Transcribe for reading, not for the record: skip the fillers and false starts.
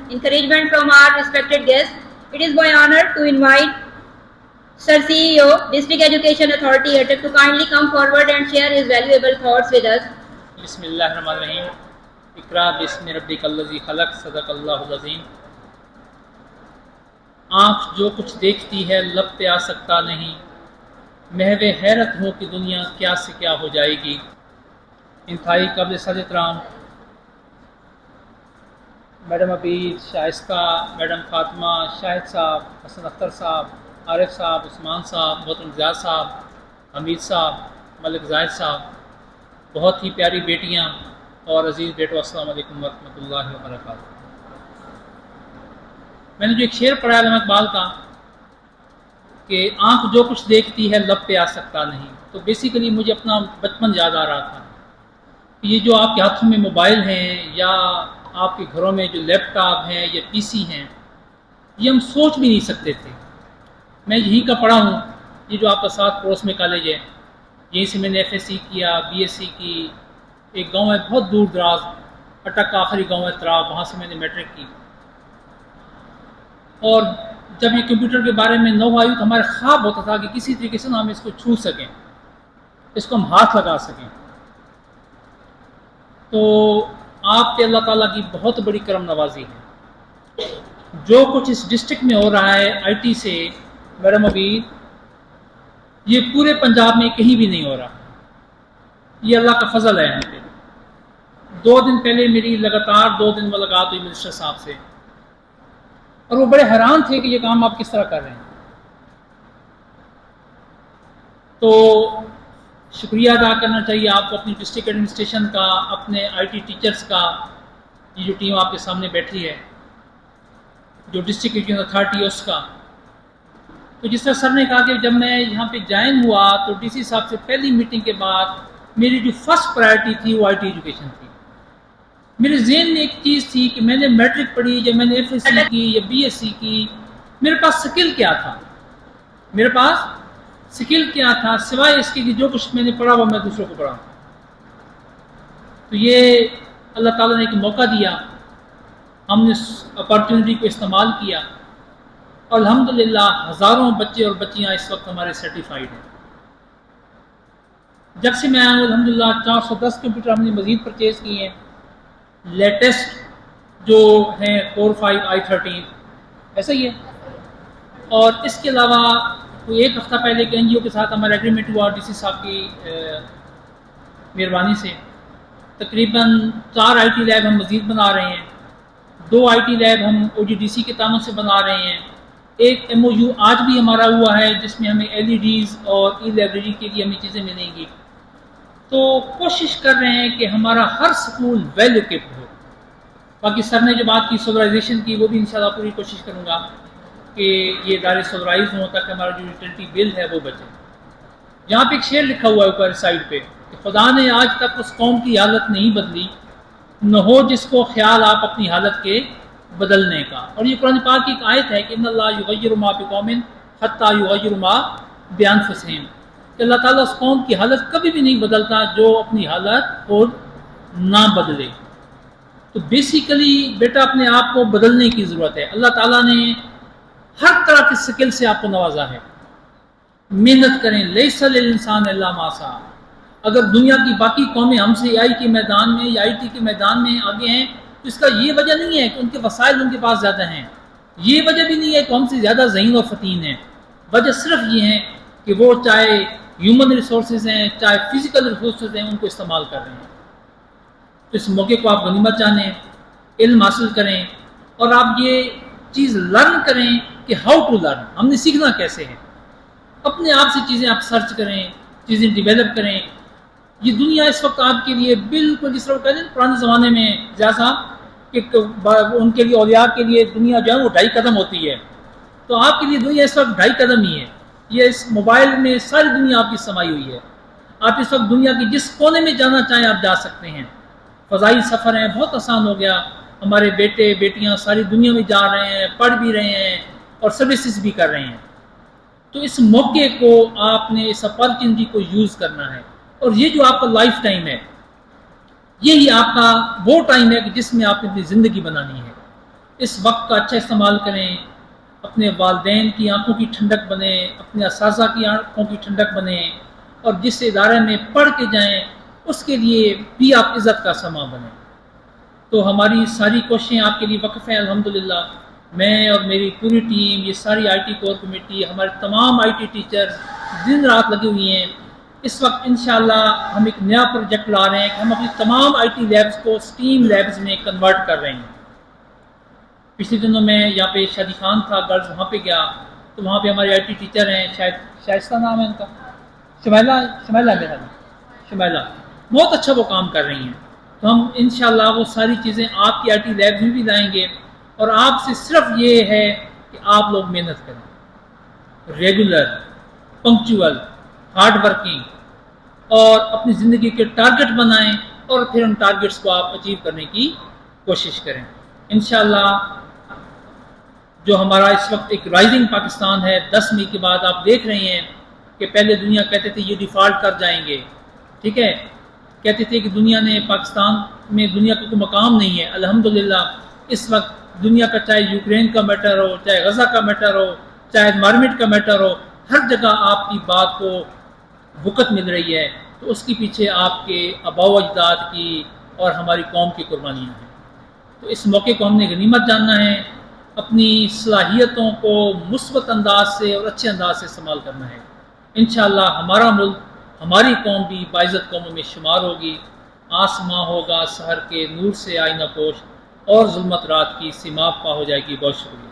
encouragement from our respected guests, it is my honor to invite Sir CEO, District Education Authority, Attock, to kindly come forward and share his valuable thoughts with us. بسم اللہ الرحمن الرحیم. اقرا بسم ربک الذی خلق. صدق اللہ العظیم. آنکھ جو کچھ دیکھتی ہے لب پہ آ سکتا نہیں، محو حیرت ہو کہ دنیا کیا سے کیا ہو جائے گی. انتہائی قابل صد احترام میڈم عبید، شائستہ میڈم فاطمہ، شاہد صاحب، حسن اختر صاحب، عارف صاحب، عثمان صاحب، محترم زیاد صاحب، حمید صاحب، ملک زاہد صاحب، بہت ہی پیاری بیٹیاں اور عزیز بیٹو، السلام علیکم ورحمۃ اللہ وبرکاتہ. میں نے جو ایک شعر پڑھا علامہ اقبال کا کہ آنکھ جو کچھ دیکھتی ہے لب پہ آ سکتا نہیں، تو بیسیکلی مجھے اپنا بچپن یاد آ رہا تھا کہ یہ جو آپ کے ہاتھوں میں موبائل ہیں یا آپ کے گھروں میں جو لیپ ٹاپ ہیں یا پی سی ہیں، یہ ہم سوچ بھی نہیں سکتے تھے. میں یہیں کا پڑھا ہوں، یہ جو آپ کا ساتھ پڑوس میں کالج ہے، یہیں سے میں نے ایف ایس سی کیا، بی ایس سی کی. ایک گاؤں ہے بہت دور دراز، اٹک کا آخری گاؤں ہے تراب، وہاں سے میں نے میٹرک کی. اور جب یہ کمپیوٹر کے بارے میں نو آئی تو ہمارا خواب ہوتا تھا کہ کسی طریقے سے ہم اس کو چھو سکیں، اس کو ہم ہاتھ لگا سکیں. تو آپ پہ اللہ تعالیٰ کی بہت بڑی کرم نوازی ہے. جو کچھ اس ڈسٹرکٹ میں ہو رہا ہے آئی ٹی سے، میڈم عبید، یہ پورے پنجاب میں کہیں بھی نہیں ہو رہا. یہ اللہ کا فضل ہے ہم پہ. 2 دن پہلے میری لگاتار 2 دن ملاقات ہوئی منسٹر صاحب سے، اور وہ بڑے حیران تھے کہ یہ کام آپ کس طرح کر رہے ہیں. تو شکریہ ادا کرنا چاہیے آپ کو اپنی ڈسٹرکٹ ایڈمنسٹریشن کا، اپنے آئی ٹی ٹیچرز کا. یہ جو ٹیم آپ کے سامنے بیٹھی ہے، جو ڈسٹرکٹ ایجوکیشن اتھارٹی ہے اس کا. تو جس طرح سر نے کہا کہ جب میں یہاں پہ جوائن ہوا تو ڈی سی صاحب سے پہلی میٹنگ کے بعد میری جو فرسٹ پرائرٹی تھی وہ آئی ٹی ایجوکیشن تھی. میرے ذہن میں ایک چیز تھی کہ میں نے میٹرک پڑھی، جب میں نے ایف ایس سی کی یا بی ایس سی کی، میرے پاس سکل کیا تھا؟ میرے پاس سکل کیا تھا سوائے اس کے کہ جو کچھ میں نے پڑھا وہ میں دوسروں کو پڑھا. تو یہ اللہ تعالیٰ نے ایک موقع دیا، ہم نے اس اپارچونیٹی کو استعمال کیا، اور الحمدللہ ہزاروں بچے اور بچیاں اس وقت ہمارے سرٹیفائیڈ ہیں. جب سے میں آیا ہوں الحمدللہ 410 کمپیوٹر ہم نے مزید پرچیز کیے ہیں. لیٹسٹ جو ہیں 45i13 ایسا ہی ہے. اور اس کے علاوہ کوئی 1 ہفتہ پہلے ایک این جی او کے ساتھ ہمارا ایگریمنٹ ہوا ڈی سی صاحب کی مہربانی سے. تقریباً 4 آئی ٹی لیب ہم مزید بنا رہے ہیں. 2 آئی ٹی لیب ہم او جی ڈی سی کے تعاون سے بنا رہے ہیں. ایک ایم او یو آج بھی ہمارا ہوا ہے جس میں ہمیں ایل ای ڈیز اور ای لائبریری کے لیے ہمیں چیزیں ملیں گی. تو کوشش کر رہے ہیں کہ ہمارا ہر سکول ویل ایکپڈ ہو. باقی سر نے جو بات کی سولرائزیشن کی، وہ بھی انشاءاللہ پوری کوشش کروں گا کہ یہ ادارے سولرائز ہوں تاکہ ہمارا جو یوٹیلٹی بل ہے وہ بچے. یہاں پہ ایک شعر لکھا ہوا ہے اوپر سائڈ پہ کہ خدا نے آج تک اس قوم کی حالت نہیں بدلی، نہ ہو جس کو خیال آپ اپنی حالت کے بدلنے کا. اور یہ قرآن پاک کی ایک آیت ہے کہ ان اللہ یغیر ما بقوم حتی یغیروا ما بانفسہم، کہ اللہ تعالیٰ اس قوم کی حالت کبھی بھی نہیں بدلتا جو اپنی حالت خود نہ بدلے. تو بیسیکلی بیٹا اپنے آپ کو بدلنے کی ضرورت ہے. اللہ تعالیٰ نے ہر طرح کے سکل سے آپ کو نوازا ہے. محنت کریں، لیس للانسان الا ما سعی. اگر دنیا کی باقی قومیں ہم سے آئی کے میدان میں یا آئی ٹی کے میدان میں آگے ہیں تو اس کا یہ وجہ نہیں ہے کہ ان کے وسائل ان کے پاس زیادہ ہیں، یہ وجہ بھی نہیں ہے کہ ہم سے زیادہ ذہین اور فتین ہیں. وجہ صرف یہ ہے کہ وہ چاہے ہیومن ریسورسز ہیں چاہے فزیکل ریسورسز ہیں ان کو استعمال کر رہے ہیں. تو اس موقع کو آپ غنیمت جانیں، علم حاصل کریں، اور آپ یہ چیز لرن کریں کہ ہاؤ ٹو لرن، ہم نے سیکھنا کیسے ہے. اپنے آپ سے چیزیں آپ سرچ کریں، چیزیں ڈیولپ کریں. یہ دنیا اس وقت آپ کے لیے بالکل جس طرح کہتے ہیں پرانے زمانے میں زیادہ صاحب کہ ان کے لیے اولیاء کے لیے دنیا جو ہے وہ 2.5 قدم ہوتی ہے، تو آپ کے لیے دنیا اس وقت 2.5 قدم ہی ہے. یہ اس موبائل میں ساری دنیا آپ کی سمائی ہوئی ہے. آپ اس وقت دنیا کی جس کونے میں جانا چاہیں آپ جا سکتے ہیں. فضائی سفر ہیں، بہت آسان ہو گیا. ہمارے بیٹے بیٹیاں ساری دنیا میں جا رہے ہیں، پڑھ بھی رہے ہیں اور سروسز بھی کر رہے ہیں. تو اس موقع کو آپ نے اس اپارچونیٹی کو یوز کرنا ہے. اور یہ جو آپ کا لائف ٹائم ہے، یہی آپ کا وہ ٹائم ہے کہ جس میں آپ نے اپنی زندگی بنانی ہے. اس وقت کا اچھا استعمال کریں، اپنے والدین کی آنکھوں کی ٹھنڈک بنیں، اپنے اساتذہ کی آنکھوں کی ٹھنڈک بنیں، اور جس ادارے میں پڑھ کے جائیں اس کے لیے بھی آپ عزت کا سامان بنیں۔ تو ہماری ساری کوششیں آپ کے لیے وقف ہیں الحمدللہ۔ میں اور میری پوری ٹیم، یہ ساری آئی ٹی کور کمیٹی، ہمارے تمام آئی ٹی ٹیچر دن رات لگے ہوئی ہیں۔ اس وقت انشاءاللہ ہم ایک نیا پروجیکٹ لا رہے ہیں کہ ہم اپنی تمام آئی ٹی لیبز کو اسٹیم لیبز میں کنورٹ کر رہے ہیں۔ پچھلے دنوں میں یہاں پہ شادی خان تھا گرلز، وہاں پہ گیا تو وہاں پہ ہمارے آئی ٹی ٹیچر ہیں، شاید شائستہ نام ہے ان کا، شمائلہ بہت اچھا وہ کام کر رہی ہیں۔ تو ہم انشاءاللہ وہ ساری چیزیں آپ کی آئی ٹی لیبز میں بھی لائیں گے، اور آپ سے صرف یہ ہے کہ آپ لوگ محنت کریں، ریگولر، پنکچوئل، ہارڈ ورکنگ، اور اپنی زندگی کے ٹارگٹ بنائیں، اور پھر ان ٹارگٹس کو آپ اچیو کرنے کی کوشش کریں انشاءاللہ۔ جو ہمارا اس وقت ایک رائزنگ پاکستان ہے، 10 مئی کے بعد آپ دیکھ رہے ہیں کہ پہلے دنیا کہتے تھے یہ ڈیفالٹ کر جائیں گے، ٹھیک ہے، کہتے تھے کہ دنیا نے پاکستان میں دنیا کا کوئی مقام نہیں ہے۔ الحمدللہ اس وقت دنیا کا، چاہے یوکرین کا میٹر ہو، چاہے غزہ کا میٹر ہو، چاہے انوائرمنٹ کا میٹر ہو، ہر جگہ آپ کی بات کو وقت مل رہی ہے۔ تو اس کے پیچھے آپ کے آباء و اجداد کی اور ہماری قوم کی قربانیاں ہیں۔ تو اس موقع کو ہم نے غنیمت جاننا ہے، اپنی صلاحیتوں کو مثبت انداز سے اور اچھے انداز سے استعمال کرنا ہے۔ انشاءاللہ ہمارا ملک، ہماری قوم بھی باعزت قوموں میں شمار ہوگی۔ آسماں ہوگا سحر کے نور سے آئینہ پوش، اور ظلمت رات کی سیماب پا ہو جائے گی۔ بہت شکریہ۔